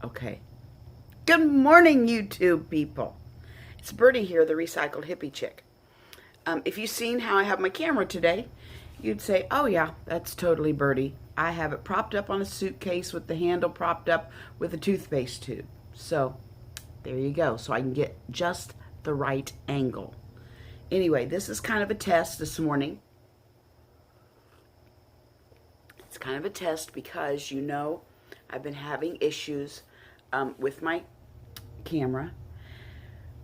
Okay. Good morning, YouTube people. It's Birdie here, the recycled hippie chick. If you've seen how I have my camera today, you'd say, oh yeah, that's totally Birdie. I have it propped up on a suitcase with the handle propped up with a toothpaste tube. So there you go. So I can get just the right angle. Anyway, this is kind of a test this morning. It's kind of a test because I've been having issues with my camera.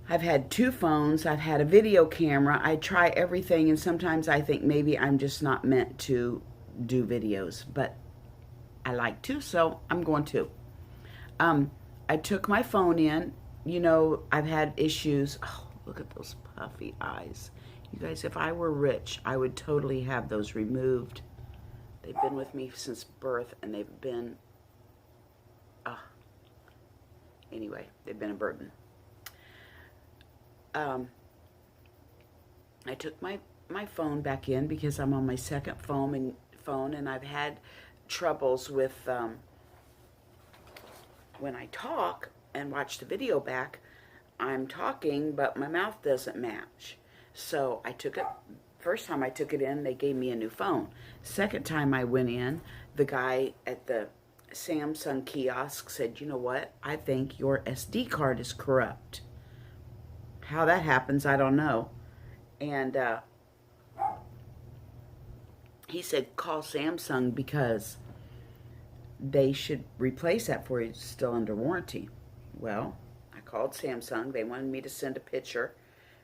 I've had two phones. I've had a video camera. I try everything, and sometimes I think maybe I'm just not meant to do videos, but I like to, so I'm going to. I took my phone in. I've had issues. Oh, look at those puffy eyes. You guys, if I were rich, I would totally have those removed. They've been with me since birth, and they've been, anyway, they've been a burden. I took my phone back in because I'm on my second phone, and I've had troubles with when I talk and watch the video back, I'm talking, but my mouth doesn't match. So I took it, first time I took it in, they gave me a new phone. Second time I went in, the guy at the Samsung kiosk said, you know what, I think your SD card is corrupt. How that happens, I don't know. And he said, call Samsung because they should replace that for you. It's still under warranty. Well, I called Samsung. They wanted me to send a picture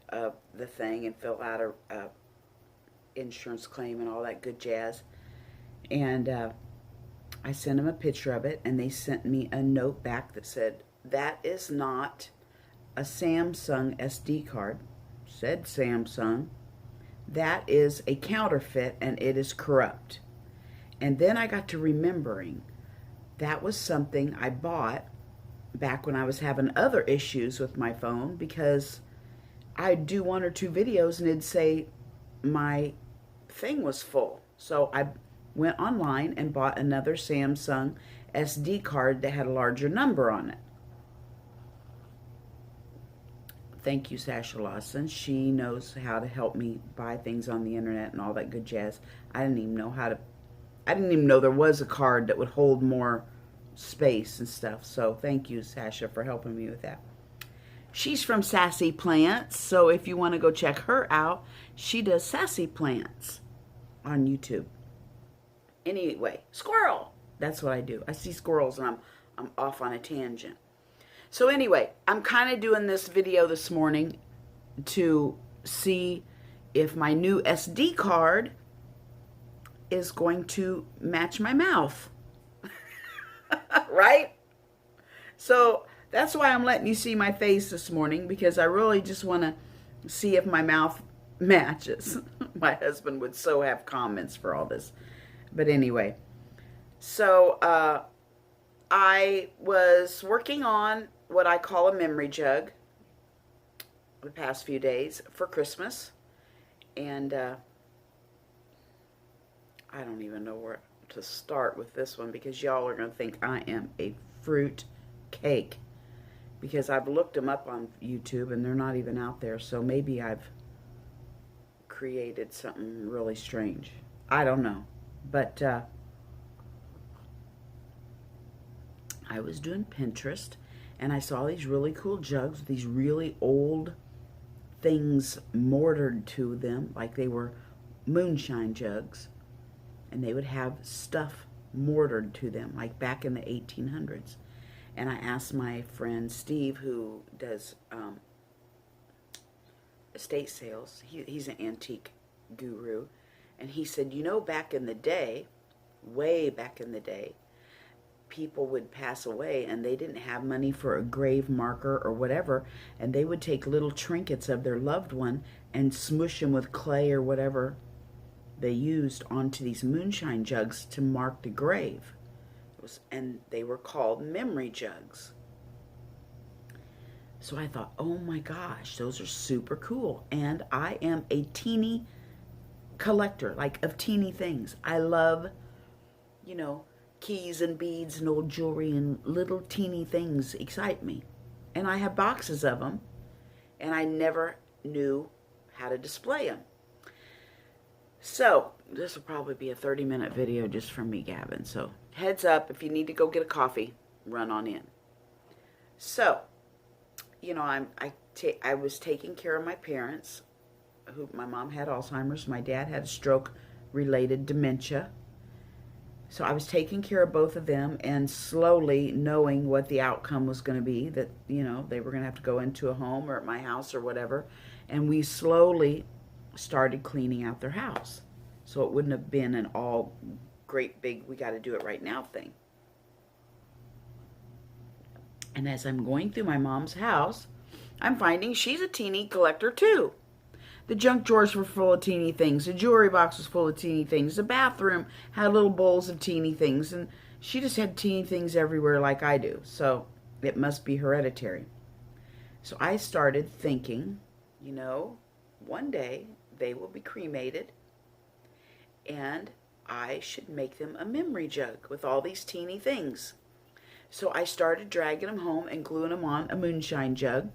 of the thing and fill out a insurance claim and all that good jazz. And I sent them a picture of it, and they sent me a note back that said, that is not a Samsung SD card. Said Samsung. That is a counterfeit, and it is corrupt. And then I got to remembering that was something I bought back when I was having other issues with my phone, because I'd do one or two videos and it'd say my thing was full. So I went online and bought another Samsung SD card that had a larger number on it. Thank you, Sasha Lawson. She knows how to help me buy things on the internet and all that good jazz. I didn't even know there was a card that would hold more space and stuff. So thank you, Sasha, for helping me with that. She's from Sassy Plants, so if you want to go check her out, she does Sassy Plants on YouTube. Anyway, squirrel. That's what I do. I see squirrels and I'm off on a tangent. So anyway, I'm kind of doing this video this morning to see if my new SD card is going to match my mouth. Right? So that's why I'm letting you see my face this morning, because I really just want to see if my mouth matches. My husband would so have comments for all this. But anyway, so I was working on what I call a memory jug the past few days for Christmas. And I don't even know where to start with this one, because y'all are going to think I am a fruit cake, because I've looked them up on YouTube and they're not even out there. So maybe I've created something really strange. I don't know. But I was doing Pinterest, and I saw these really cool jugs, these really old things mortared to them, like they were moonshine jugs. And they would have stuff mortared to them, like back in the 1800s. And I asked my friend Steve, who does estate sales, he's an antique guru, and he said, back in the day, way back in the day, people would pass away and they didn't have money for a grave marker or whatever, and they would take little trinkets of their loved one and smush them with clay or whatever they used onto these moonshine jugs to mark the grave. And they were called memory jugs. So I thought, oh my gosh, those are super cool. And I am a teeny collector, like of teeny things. I love, keys and beads and old jewelry and little teeny things excite me. And I have boxes of them, and I never knew how to display them. So, this will probably be a 30-minute video just from me gabbing. So, heads up, if you need to go get a coffee, run on in. So, you know, I was taking care of my parents. My mom had Alzheimer's. My dad had a stroke-related dementia. So I was taking care of both of them and slowly knowing what the outcome was going to be, that, you know, they were going to have to go into a home or at my house or whatever. And we slowly started cleaning out their house. So it wouldn't have been an all great big, we got to do it right now thing. And as I'm going through my mom's house, I'm finding she's a teeny collector too. The junk drawers were full of teeny things. The jewelry box was full of teeny things. The bathroom had little bowls of teeny things. And she just had teeny things everywhere like I do. So it must be hereditary. So I started thinking, you know, one day they will be cremated. And I should make them a memory jug with all these teeny things. So I started dragging them home and gluing them on a moonshine jug.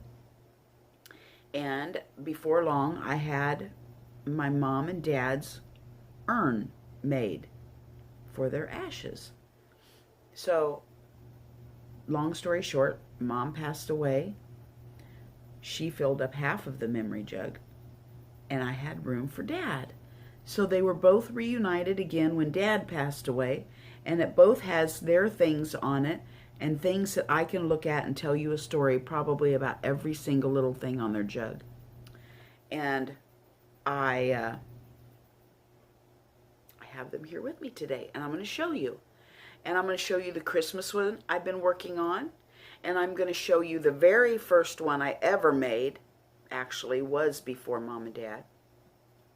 And before long, I had my mom and dad's urn made for their ashes. So, long story short, mom passed away. She filled up half of the memory jug, and I had room for dad. So they were both reunited again when dad passed away, and it both has their things on it, and things that I can look at and tell you a story probably about every single little thing on their jug. And I have them here with me today, and I'm going to show you. And I'm going to show you the Christmas one I've been working on, and I'm going to show you the very first one I ever made. Actually was before Mom and Dad,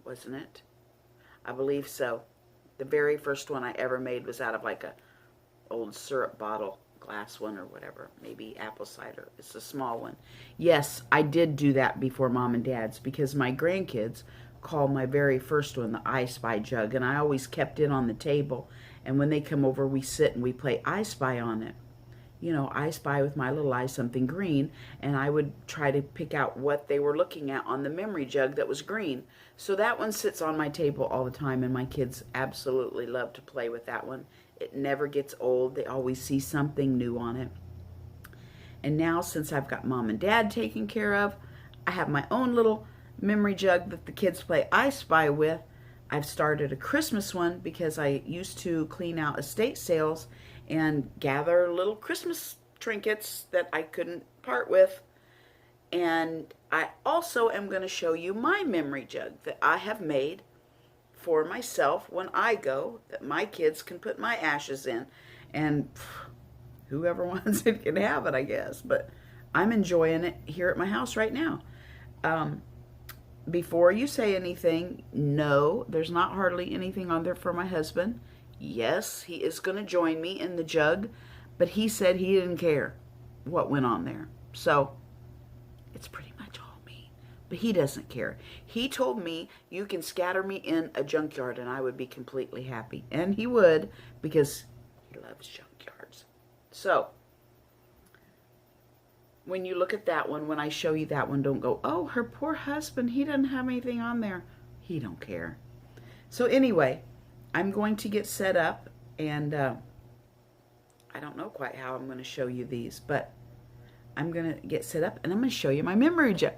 wasn't it? I believe so. The very first one I ever made was out of like a old syrup bottle, glass one or whatever, maybe apple cider. It's a small one. Yes, I did do that before Mom and Dad's because my grandkids call my very first one the I Spy jug, and I always kept it on the table, and when they come over we sit and we play I Spy on it. You know, I spy with my little eye something green, and I would try to pick out what they were looking at on the memory jug that was green. So that one sits on my table all the time, and my kids absolutely love to play with that one. It never gets old. They always see something new on it. And now, since I've got Mom and Dad taken care of, I have my own little memory jug that the kids play I Spy with. I've started a Christmas one because I used to clean out estate sales and gather little Christmas trinkets that I couldn't part with. And I also am going to show you my memory jug that I have made for myself when I go, that my kids can put my ashes in. And whoever wants it can have it, I guess. But I'm enjoying it here at my house right now. Before you say anything, no, there's not hardly anything on there for my husband. Yes, he is going to join me in the jug, but he said he didn't care what went on there. So, it's pretty much all me. But he doesn't care. He told me, you can scatter me in a junkyard and I would be completely happy. And he would, because he loves junkyards. So, when you look at that one, when I show you that one, don't go, oh, her poor husband, he doesn't have anything on there. He don't care. So anyway, I'm going to get set up, and I don't know quite how I'm going to show you these, but I'm going to get set up, and I'm going to show you my memory jug.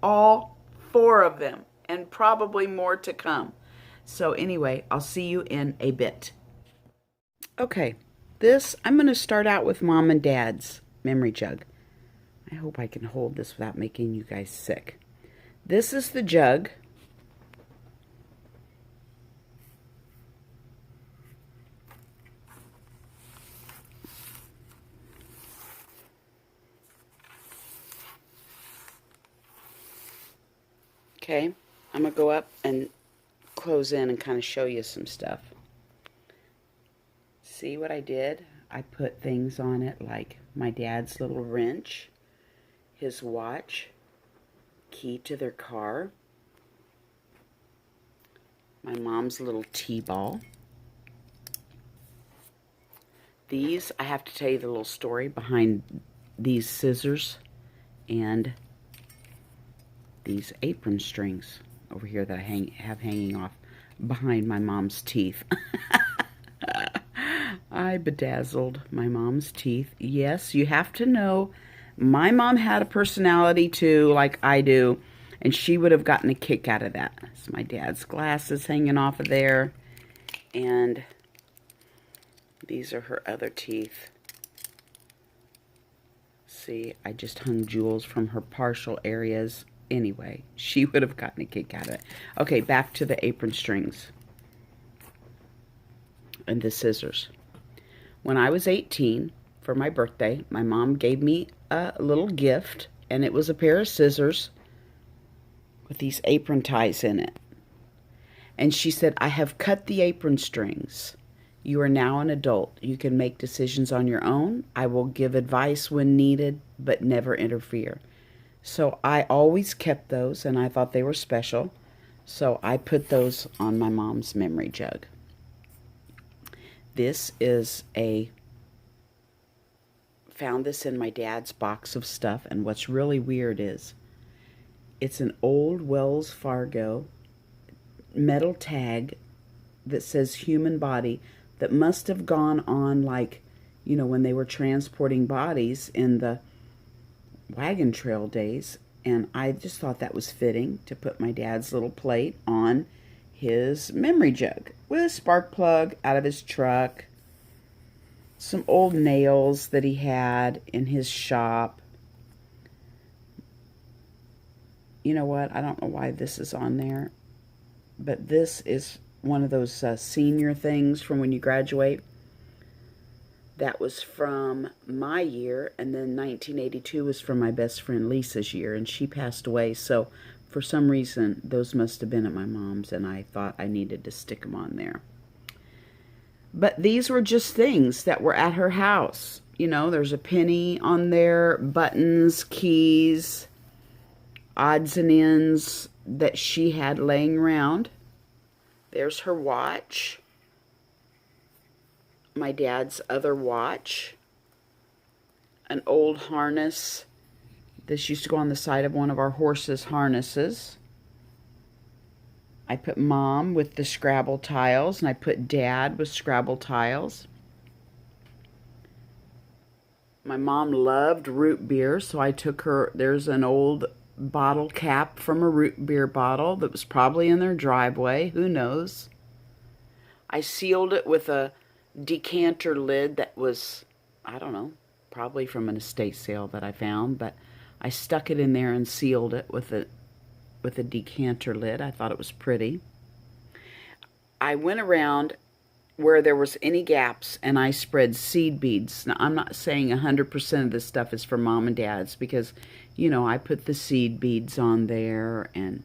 All 4 of them, and probably more to come. So anyway, I'll see you in a bit. Okay, I'm going to start out with Mom and Dad's memory jug. I hope I can hold this without making you guys sick. This is the jug. Okay, I'm going to go up and close in and kind of show you some stuff. See what I did? I put things on it like my dad's little wrench, his watch, key to their car, my mom's little tea ball, These, I have to tell you the little story behind these scissors and these apron strings over here that I have hanging off behind my mom's teeth. I bedazzled my mom's teeth. Yes, you have to know, my mom had a personality too, like I do, and she would have gotten a kick out of that. It's my dad's glasses hanging off of there, and these are her other teeth. See, I just hung jewels from her partial areas. Anyway, she would have gotten a kick out of it. Okay, back to the apron strings and the scissors. When I was 18, for my birthday, my mom gave me a little gift, and it was a pair of scissors with these apron ties in it. And she said, I have cut the apron strings. You are now an adult. You can make decisions on your own. I will give advice when needed, but never interfere. So I always kept those, and I thought they were special. So I put those on my mom's memory jug. This is found this in my dad's box of stuff, and what's really weird is it's an old Wells Fargo metal tag that says human body that must have gone on, like, you know, when they were transporting bodies in the wagon trail days. And I just thought that was fitting to put my dad's little plate on his memory jug with a spark plug out of his truck, some old nails that he had in his shop. You know what? I don't know why this is on there, but this is one of those senior things from when you graduate. That was from my year, and then 1982 was from my best friend Lisa's year, and she passed away. So for some reason, those must have been at my mom's, and I thought I needed to stick them on there. But these were just things that were at her house. You know, there's a penny on there, buttons, keys, odds and ends that she had laying around. There's her watch. My dad's other watch. An old harness. This used to go on the side of one of our horses' harnesses. I put Mom with the Scrabble tiles, and I put Dad with Scrabble tiles. My mom loved root beer, so I took her, there's an old bottle cap from a root beer bottle that was probably in their driveway, who knows. I sealed it with a decanter lid that was, I don't know, probably from an estate sale that I found, but I stuck it in there and sealed it with a decanter lid. I thought it was pretty. I went around where there was any gaps, and I spread seed beads. Now, I'm not saying 100% of this stuff is for Mom and Dad's, because, you know, I put the seed beads on there, and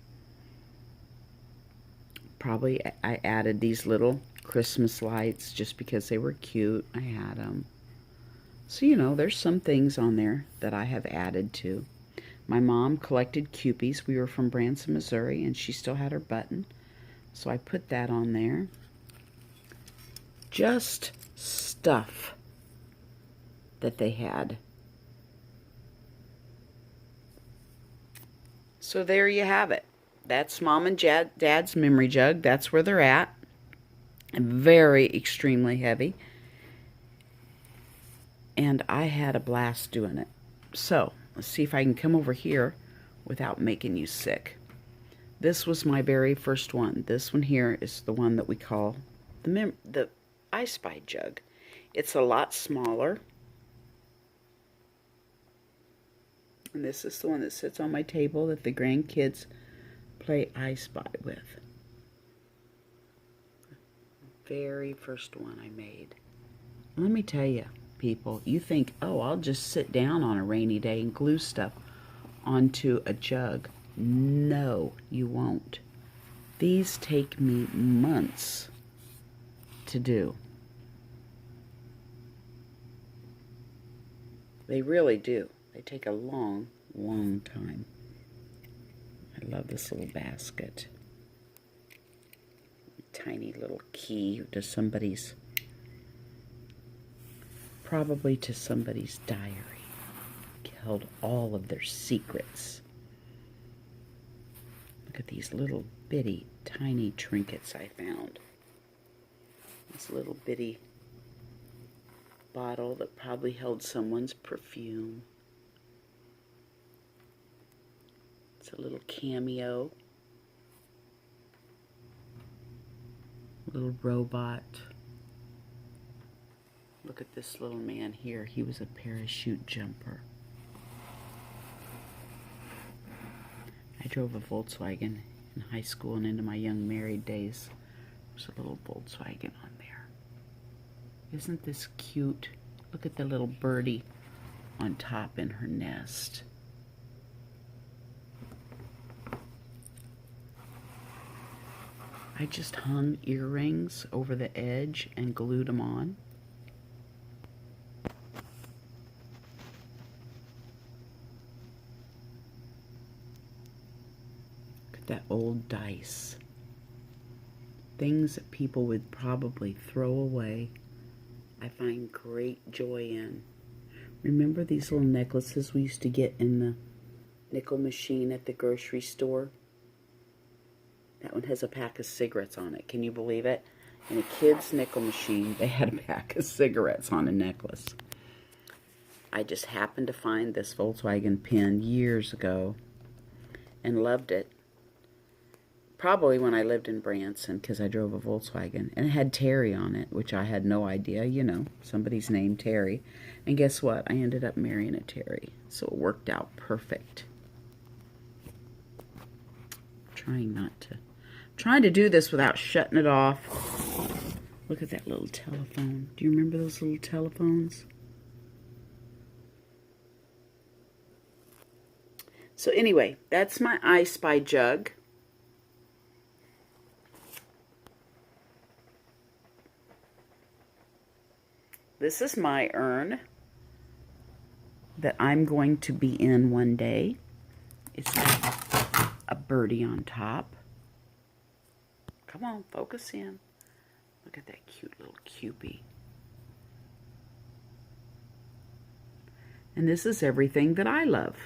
probably I added these little Christmas lights just because they were cute. I had them. So, you know, there's some things on there that I have added to. My mom collected Kewpies. We were from Branson, Missouri, and she still had her button. So I put that on there. Just stuff that they had. So there you have it. That's Mom and Dad's memory jug. That's where they're at. Very extremely heavy. And I had a blast doing it. So let's see if I can come over here without making you sick. This was my very first one. This one here is the one that we call the I Spy jug. It's a lot smaller. And this is the one that sits on my table that the grandkids play I Spy with. Very first one I made. Let me tell you, people, you think, oh, I'll just sit down on a rainy day and glue stuff onto a jug. No, you won't. These take me months to do. They really do. They take a long, long time. I love this little basket. Tiny little key to somebody's probably to somebody's diary. Held all of their secrets. Look at these little bitty, tiny trinkets I found. This little bitty bottle that probably held someone's perfume. It's a little cameo. Little robot. Look at this little man here. He was a parachute jumper. I drove a Volkswagen in high school and into my young married days. There's a little Volkswagen on there. Isn't this cute? Look at the little birdie on top in her nest. I just hung earrings over the edge and glued them on. That old dice. Things that people would probably throw away, I find great joy in. Remember these little necklaces we used to get in the nickel machine at the grocery store? That one has a pack of cigarettes on it. Can you believe it? In a kid's nickel machine, they had a pack of cigarettes on a necklace. I just happened to find this Volkswagen pin years ago and loved it. Probably when I lived in Branson, because I drove a Volkswagen. And it had Terry on it, which I had no idea. You know, somebody's named Terry. And guess what? I ended up marrying a Terry. So it worked out perfect. Trying to do this without shutting it off. Look at that little telephone. Do you remember those little telephones? So anyway, that's my I Spy jug. This is my urn that I'm going to be in one day. It's got a birdie on top. Come on, focus in. Look at that cute little Cupie. And this is everything that I love.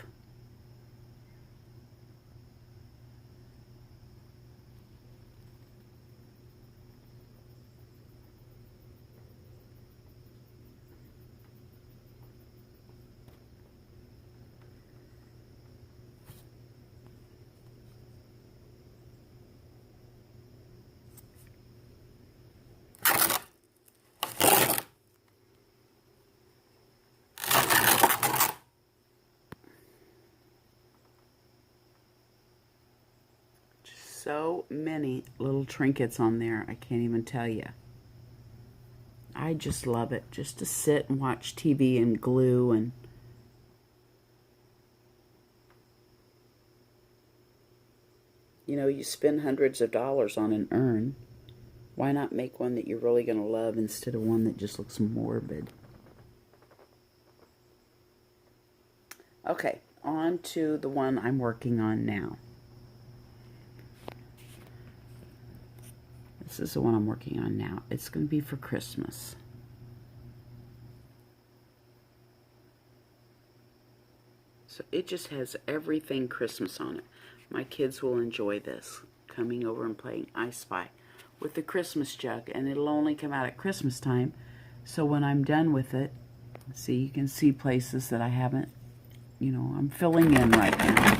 So many little trinkets on there, I can't even tell you. I just love it, just to sit and watch TV and glue and you know, you spend hundreds of dollars on an urn. Why not make one that you're really going to love instead of one that just looks morbid? Okay, on to the one I'm working on now. This is the one I'm working on now. It's going to be for Christmas. So it just has everything Christmas on it. My kids will enjoy this, coming over and playing I Spy with the Christmas jug. And it'll only come out at Christmas time. So when I'm done with it, see, you can see places that I haven't, you know, I'm filling in right now.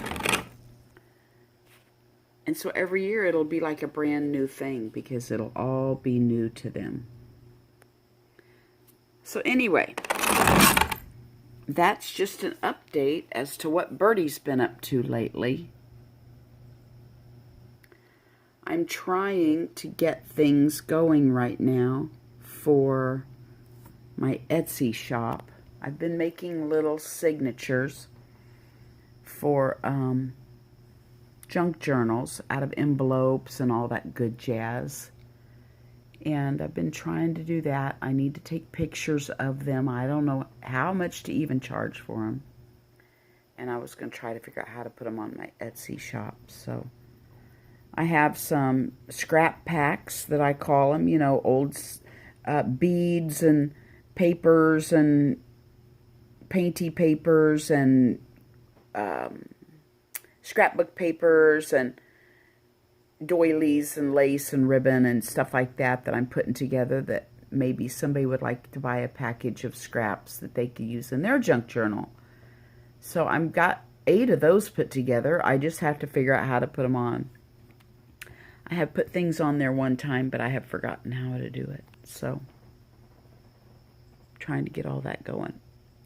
And so every year it'll be like a brand new thing because it'll all be new to them. So anyway, that's just an update as to what Birdie's been up to lately. I'm trying to get things going right now for my Etsy shop. I've been making little signatures for junk journals out of envelopes and all that good jazz. And I've been trying to do that. I need to take pictures of them. I don't know how much to even charge for them. And I was going to try to figure out how to put them on my Etsy shop. So I have some scrap packs that I call them, you know, old beads and papers and painty papers and scrapbook papers and doilies and lace and ribbon and stuff like that I'm putting together, that maybe somebody would like to buy a package of scraps that they could use in their junk journal. So I've got 8 of those put together. I just have to figure out how to put them on. I have put things on there one time, but I have forgotten how to do it. So trying to get all that going.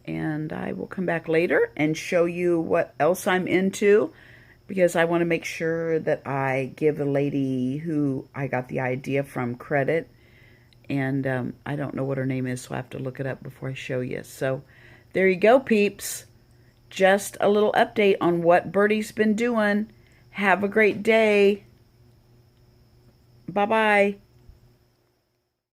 And I will come back later and show you what else I'm into, because I want to make sure that I give the lady who I got the idea from credit. And I don't know what her name is, so I have to look it up before I show you. So there you go, peeps. Just a little update on what Birdie's been doing. Have a great day. Bye-bye.